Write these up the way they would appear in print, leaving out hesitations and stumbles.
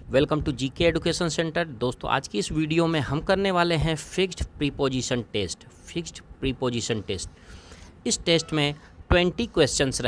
Welcome to GK education centre. दोस्तों आज की इस वीडियो में हम करने वाले हैं फिक्स्ड प्रीपोजिशन टेस्ट। इस टेस्ट में 20 क्वेश्चंस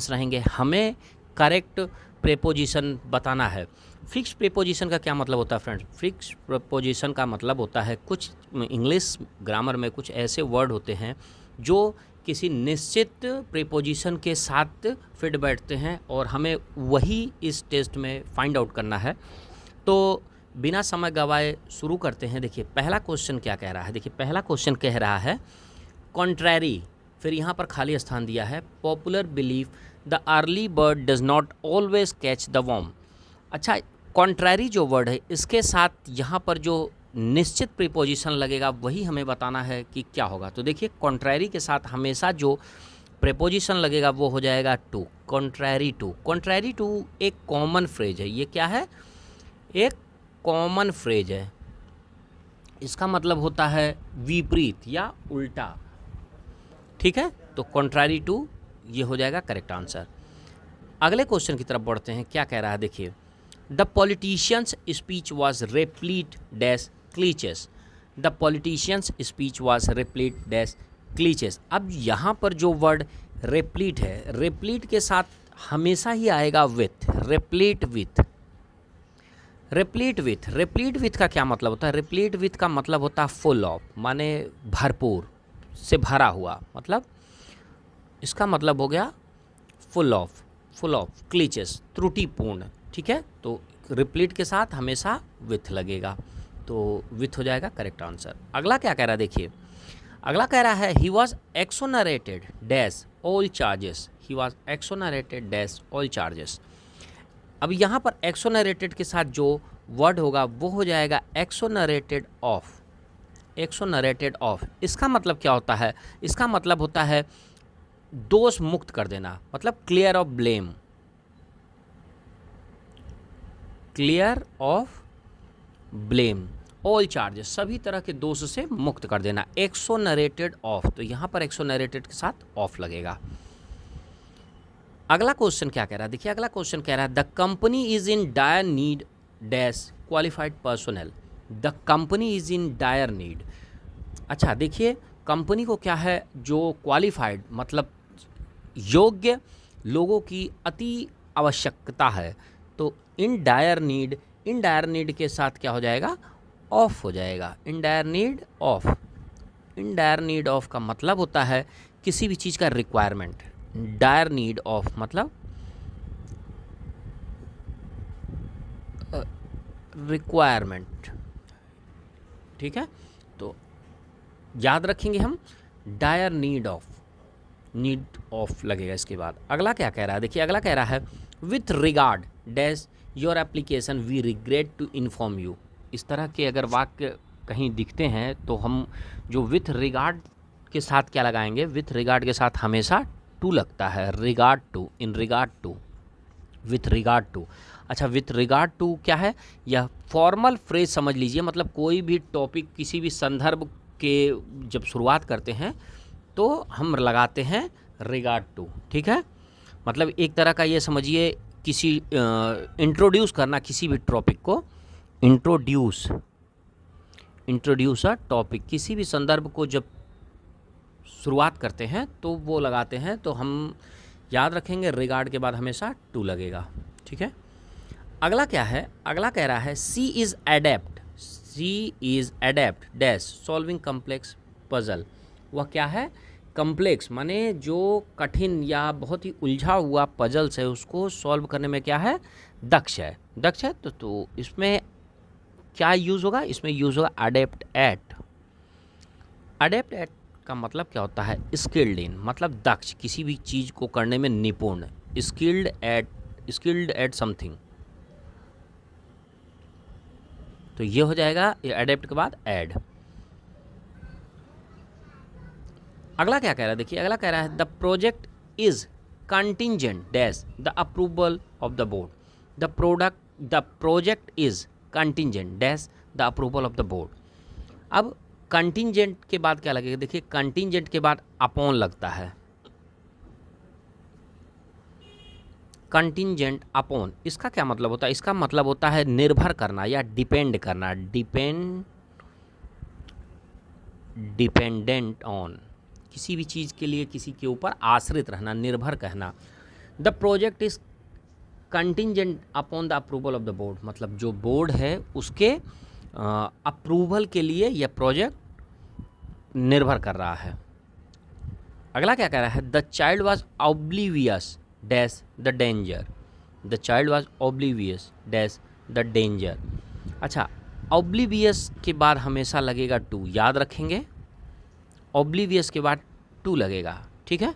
रहेंगे। हमें करेक्ट प्रीपोजिशन बताना है। फिक्स्ड प्रीपोजिशन का क्या मतलब होता है फ्रेंड्स? फिक्स्ड प्रीपोजिशन का मतलब होता है कुछ इंग्लिश ग्रामर में कुछ ऐसे वर्ड होते हैं जो किसी निश्चित प्रीपोजिशन के साथ फिट बैठते हैं और हमें वही इस टेस्ट में फाइंड आउट करना है। तो बिना समय गवाए शुरू करते हैं। देखिए पहला क्वेश्चन क्या कह रहा है। देखिए पहला क्वेश्चन कह रहा है कॉन्ट्रैरी, फिर यहाँ पर खाली स्थान दिया है popular belief the early bird does not always catch the worm. अच्छा, कॉन्ट्रैरी जो वर्ड है इसके साथ यहाँ पर जो निश्चित प्रीपोजिशन लगेगा वही हमें बताना है कि क्या होगा। तो देखिए कॉन्ट्रैरी के साथ हमेशा जो प्रीपोजिशन लगेगा वो हो जाएगा टू। कॉन्ट्रैरी टू एक कॉमन फ्रेज है। ये क्या है? एक कॉमन फ्रेज है। इसका मतलब होता है विपरीत या उल्टा। ठीक है, तो कॉन्ट्रैरी टू ये हो जाएगा करेक्ट आंसर। अगले क्वेश्चन की तरफ बढ़ते हैं। क्या कह रहा है देखिए, the politician's speech was replete dash cliches. The politician's speech was replete dash cliches. अब यहाँ पर जो वर्ड रेप्लीट है, रेप्लीट के साथ हमेशा ही आएगा विथ, रेप्लीट विथ का क्या मतलब होता है? रेप्लीट विथ का मतलब होता है फुल ऑफ, माने भरपूर से भरा हुआ, मतलब इसका मतलब हो गया फुल ऑफ क्लीचेस त्रुटिपूर्ण। ठीक है, तो रिप्लीट के साथ हमेशा विथ लगेगा, तो विथ हो जाएगा करेक्ट आंसर। अगला क्या कह रहा है देखिए, अगला कह रहा है he was exonerated dash all charges. अब यहाँ पर एक्सोनरेटेड के साथ जो वर्ड होगा वो हो जाएगा एक्सोनरेटेड ऑफ। इसका मतलब क्या होता है? इसका मतलब होता है दोष मुक्त कर देना, मतलब clear of blame all charges, सभी तरह के दोष से मुक्त कर देना। एक्सोनरेटेड ऑफ, तो यहाँ पर एक्सोनरेटेड के साथ ऑफ लगेगा। अगला क्वेश्चन क्या कह रहा है देखिए, अगला क्वेश्चन कह रहा है the company is in dire need dash qualified personnel. The company is in dire need. अच्छा देखिए, कंपनी को क्या है, जो क्वालिफाइड मतलब योग्य लोगों की अति आवश्यकता है, तो इन डायर नीड के साथ क्या हो जाएगा? ऑफ हो जाएगा। इन डायर नीड ऑफ का मतलब होता है किसी भी चीज़ का रिक्वायरमेंट। डायर नीड ऑफ मतलब रिक्वायरमेंट। ठीक है, तो याद रखेंगे हम डायर नीड ऑफ लगेगा इसके बाद। अगला क्या कह रहा है देखिए, अगला कह रहा है with regard dash your application we regret to inform you. इस तरह के अगर वाक्य कहीं दिखते हैं तो हम जो विथ रिगार्ड के साथ क्या लगाएंगे? विथ रिगार्ड के साथ हमेशा टू लगता है। Regard to, in regard to, with regard to. अच्छा, विथ रिगार्ड टू क्या है? यह फॉर्मल फ्रेज समझ लीजिए, मतलब कोई भी टॉपिक किसी भी संदर्भ के जब शुरुआत करते हैं तो हम लगाते हैं रिगार्ड टू। ठीक है, मतलब एक तरह का ये समझिए किसी इंट्रोड्यूस करना किसी भी टॉपिक को, इंट्रोड्यूस अ टॉपिक, किसी भी संदर्भ को जब शुरुआत करते हैं तो वो लगाते हैं, तो हम याद रखेंगे रिगार्ड के बाद हमेशा टू लगेगा। ठीक है, अगला क्या है? अगला कह रहा है she is adept dash solving complex puzzle. वह क्या है? कम्प्लेक्स माने जो कठिन या बहुत ही उलझा हुआ पजल्स है उसको सॉल्व करने में क्या है? दक्ष है। तो इसमें क्या यूज़ होगा? इसमें यूज़ होगा अडेप्ट एट का मतलब क्या होता है? स्किल्ड इन, मतलब दक्ष, किसी भी चीज़ को करने में निपुण। स्किल्ड एट समथिंग, तो ये हो जाएगा एडेप्ट के बाद एड। अगला क्या कह रहा है देखिए, अगला कह रहा है the project is contingent dash the approval of the board. The project is contingent dash the approval of the board. अब कंटिंजेंट के बाद क्या लगेगा देखिए, कंटिंजेंट के बाद अपॉन लगता है। कंटिंजेंट अपॉन, इसका क्या मतलब होता है? इसका मतलब होता है निर्भर करना या डिपेंड करना, डिपेंडेंट ऑन, किसी भी चीज़ के लिए किसी के ऊपर आश्रित रहना, निर्भर कहना। The project is contingent upon the approval of the board, मतलब जो बोर्ड है उसके अप्रूवल के लिए यह प्रोजेक्ट निर्भर कर रहा है। अगला क्या कह रहा है? The child was oblivious dash the danger, the child was oblivious dash the danger. अच्छा, ऑब्लिवियस के बाद हमेशा लगेगा टू, याद रखेंगे, ऑब्लिवियस के बाद टू लगेगा, ठीक है।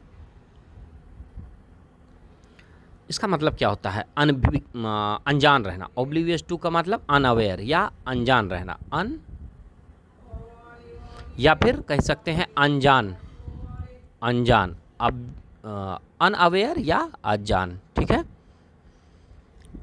इसका मतलब क्या होता है? अनजान रहना। ऑब्लिवियस टू का मतलब अनअवेयर या अनजान रहना, या फिर कह सकते हैं अनजान, अब अनअवेयर या अनजान, ठीक है।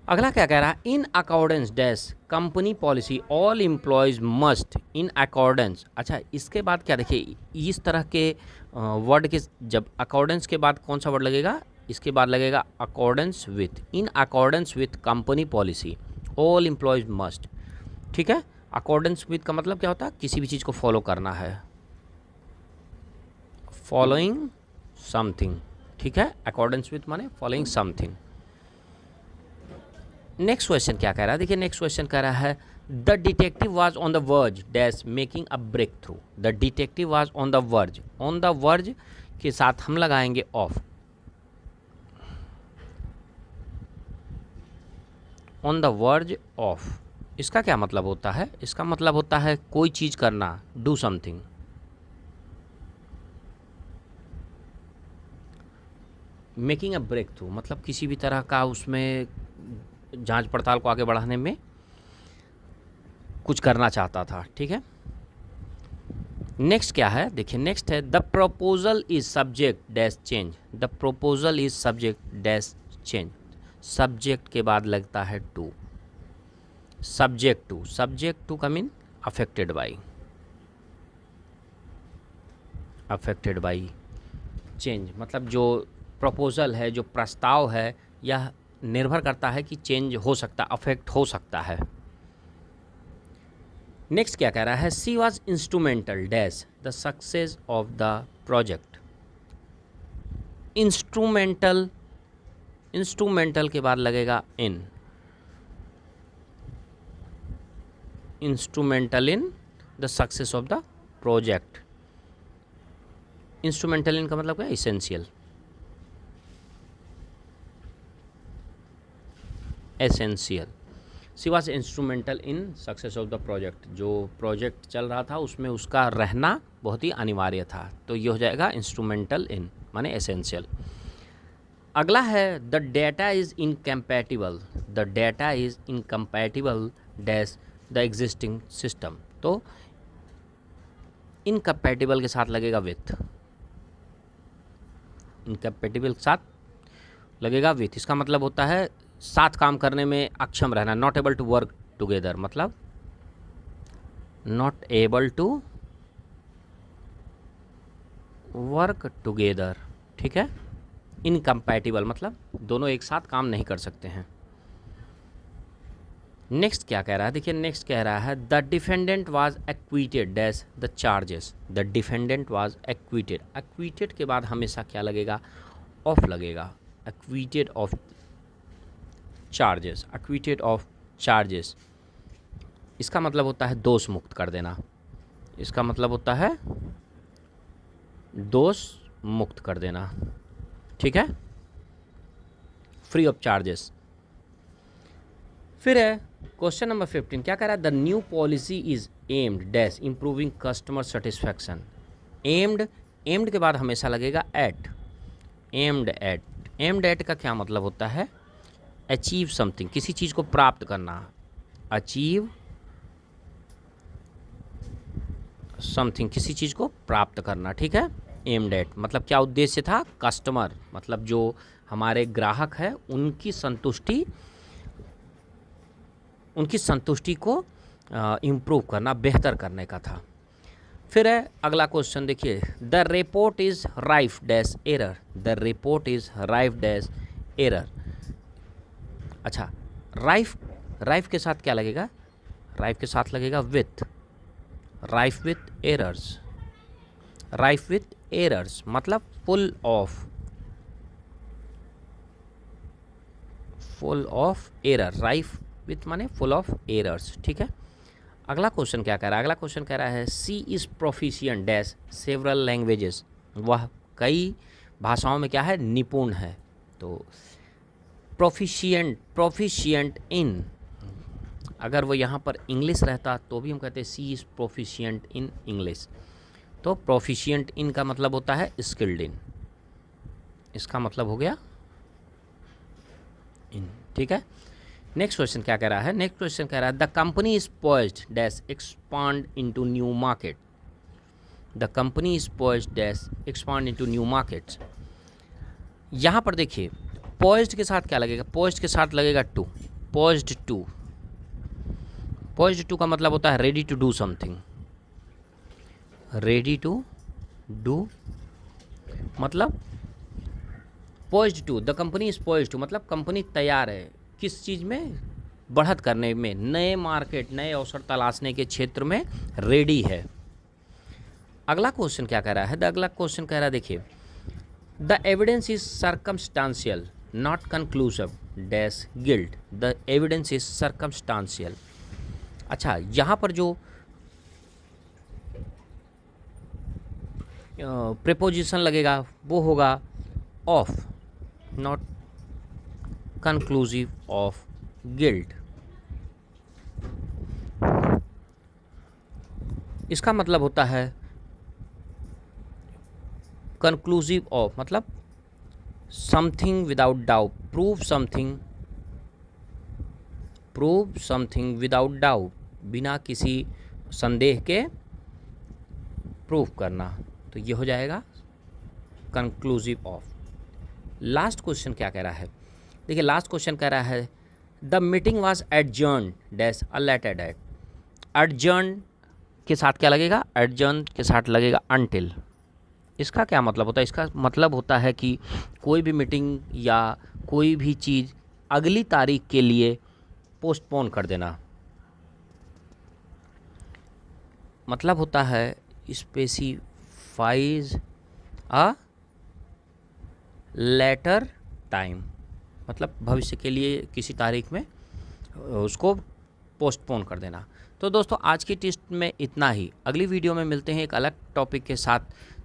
अगला क्या कह रहा है? In accordance dash company policy all employees must in accordance. अच्छा, इसके बाद क्या देखिए, इस तरह के वर्ड के जब अकॉर्डेंस के बाद कौन सा वर्ड लगेगा? इसके बाद लगेगा accordance with, in accordance with company policy all employees must, ठीक है। अकॉर्डेंस विथ का मतलब क्या होता है? किसी भी चीज़ को फॉलो करना है, फॉलोइंग समथिंग, ठीक है। अकॉर्डेंस विथ माने फॉलोइंग समथिंग। नेक्स्ट क्वेश्चन क्या कह रहा है? देखिए नेक्स्ट क्वेश्चन कह रहा है the detective was on the verge dash making a breakthrough. The detective was on the verge, on the verge के साथ हम लगाएंगे off, on the verge off. इसका क्या मतलब होता है? इसका मतलब होता है कोई चीज़ करना, do something. Making a breakthrough मतलब किसी भी तरह का उसमें जांच पड़ताल को आगे बढ़ाने में कुछ करना चाहता था, ठीक है। नेक्स्ट क्या है? देखिए नेक्स्ट है the proposal is subject dash change, the proposal is subject dash change. Subject के बाद लगता है टू, सब्जेक्ट टू का मीन अफेक्टेड बाई चेंज, मतलब जो प्रपोजल है, जो प्रस्ताव है, यह निर्भर करता है कि चेंज हो सकता, अफेक्ट हो सकता है। नेक्स्ट क्या कह रहा है? She was instrumental dash the success of the project. Instrumental के बाद लगेगा in, instrumental in the success of the project. Instrumental in का मतलब क्या? Essential, she was instrumental in success of the project. जो प्रोजेक्ट चल रहा था उसमें उसका रहना बहुत ही अनिवार्य था, तो ये हो जाएगा इंस्ट्रूमेंटल इन माने एसेंशियल। अगला है the data is incompatible, the data is incompatible dash the existing system. तो इनकम्पैटिबल के साथ लगेगा विथ, इनकम्पैटिबल के साथ लगेगा विथ। इसका मतलब होता है साथ काम करने में अक्षम रहना, not able to work together, मतलब not able to work together, ठीक है। इनकम्पैटिबल मतलब दोनों एक साथ काम नहीं कर सकते हैं। नेक्स्ट क्या कह रहा है? देखिए नेक्स्ट कह रहा है the defendant was acquitted dash the charges, the defendant was acquitted. Acquitted के बाद हमेशा क्या लगेगा? ऑफ लगेगा, acquitted of charges, acquitted of charges. इसका मतलब होता है दोष मुक्त कर देना, इसका मतलब होता है दोष मुक्त कर देना, ठीक है, फ्री ऑफ चार्जेस। फिर है क्वेश्चन नंबर 15 क्या कह रहा है? The new policy is aimed dash improving customer satisfaction. Aimed के बाद हमेशा लगेगा एट, एम्ड एट का क्या मतलब होता है? अचीव समथिंग, किसी चीज़ को प्राप्त करना, अचीव समथिंग, किसी चीज़ को प्राप्त करना, ठीक है। एम्ड एट मतलब क्या उद्देश्य था? कस्टमर मतलब जो हमारे ग्राहक है उनकी संतुष्टि को इम्प्रूव करना, बेहतर करने का था। फिर है अगला क्वेश्चन देखिए the report is rife dash error, the report is rife dash error. अच्छा, राइफ के साथ क्या लगेगा? राइफ के साथ लगेगा with, rife with errors, rife with errors मतलब full of error, rife with माने फुल ऑफ एरर्स, ठीक है। अगला क्वेश्चन क्या कह रहा है? अगला क्वेश्चन कह रहा है she is proficient dash several languages, वह कई भाषाओं में क्या है? निपुण है। तो प्रोफिशिएंट इन, अगर वो यहाँ पर इंग्लिश रहता तो भी हम कहते हैं सी इज़ प्रोफिशिएंट इन इंग्लिश। तो प्रोफिशिएंट इन का मतलब होता है स्किल्ड इन, इसका मतलब हो गया इन, ठीक है। नेक्स्ट क्वेश्चन क्या कह रहा है? नेक्स्ट क्वेश्चन कह रहा है the company is poised dash expand into new market, the company is poised dash expand into new markets. यहाँ पर देखिए पोइज्ड के साथ क्या लगेगा? पोइज्ड के साथ लगेगा टू, पोइज्ड टू का मतलब होता है ready to do something, ready to do मतलब poised to, the company is poised to मतलब कंपनी तैयार है किस चीज़ में? बढ़त करने में, नए मार्केट, नए अवसर तलाशने के क्षेत्र में रेडी है। अगला क्वेश्चन क्या कह रहा है? अगला क्वेश्चन कह रहा है देखिए the evidence is circumstantial not conclusive dash guilt, the evidence is circumstantial. अच्छा, यहाँ पर जो प्रीपोजिशन लगेगा वो होगा of, not conclusive of guilt. इसका मतलब होता है कंक्लूसिव ऑफ मतलब something without doubt, prove something without doubt, बिना किसी संदेह के प्रूव करना, तो ये हो जाएगा कंक्लूसिव ऑफ। लास्ट क्वेश्चन क्या कह रहा है? देखिए लास्ट क्वेश्चन कह रहा है the meeting was adjourn dash a later date, adjourn के साथ क्या लगेगा? एडजर्न के साथ लगेगा अनटिल। इसका क्या मतलब होता है? इसका मतलब होता है कि कोई भी मीटिंग या कोई भी चीज़ अगली तारीख के लिए पोस्टपोन कर देना, मतलब होता है स्पेसिफाइज अ लेटर टाइम, मतलब भविष्य के लिए किसी तारीख में उसको पोस्टपोन कर देना। तो दोस्तों आज की टेस्ट में इतना ही, अगली वीडियो में मिलते हैं एक अलग टॉपिक के साथ।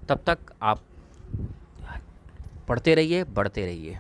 तब तक आप पढ़ते रहिए, बढ़ते रहिए।